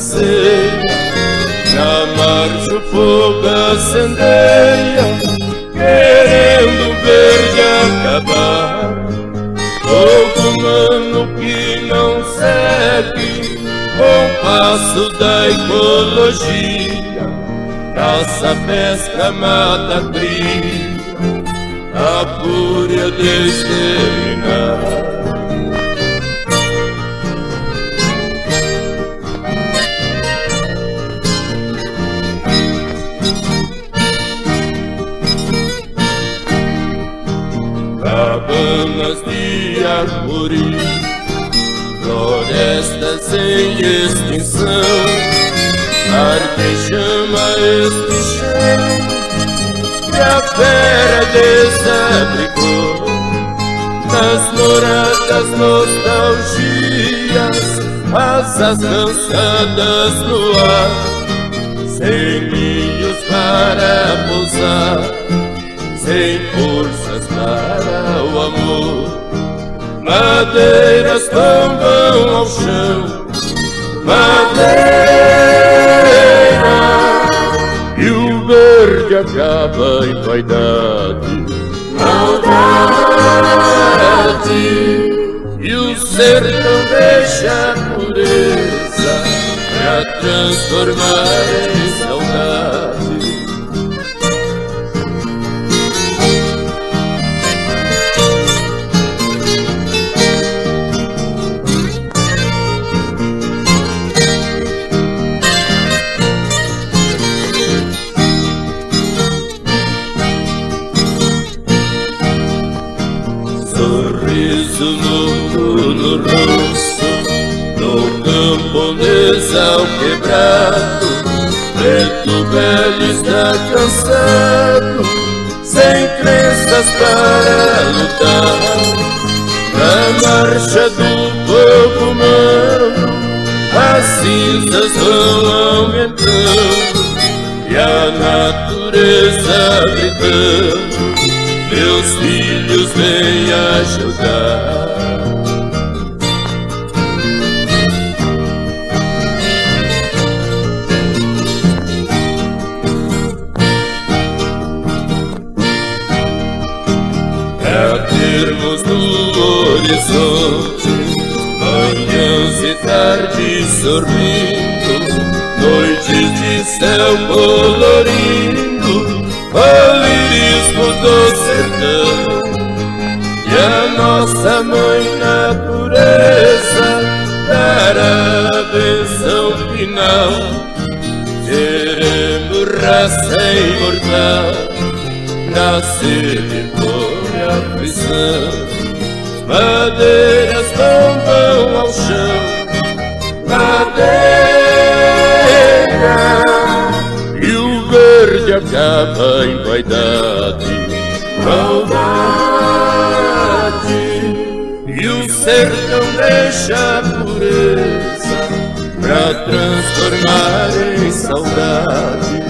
canseia, na marcha o fogo acendeia, querendo o verde acabar. Fogo humano que não segue o passo da ecologia, caça, pesca, mata, cria, a fúria de exterminar. Cabanas de arvorim, florestas em extinção, ar que chama este chão, e a fera desabrigou nas moradas nostalgias, asas cansadas no ar, sem ninhos para pousar, sem forças para o amor. Madeiras tombam ao chão, madeira, e o verde acaba em vaidade, maldade, e o sertão deixa a pureza pra transformar em saudade. Sorriso no rosto, no camponês ao quebrado, preto velho está cansado, sem crenças para lutar. Na marcha do povo humano, as cinzas vão aumentando, e a natureza gritando: meus filhos, vêm ajudar. Pra termos no horizonte manhãs e tardes sorrindo, noites de céu colorindo, o lirismo do sertão, e a nossa mãe natureza dará a benção final. Seremos raça imortal, nascer de fome a aflição. Madeiras tombam ao chão, madeira, e o verde acaba em vaidade, maldade, e o sertão deixa a pureza pra transformar em saudade.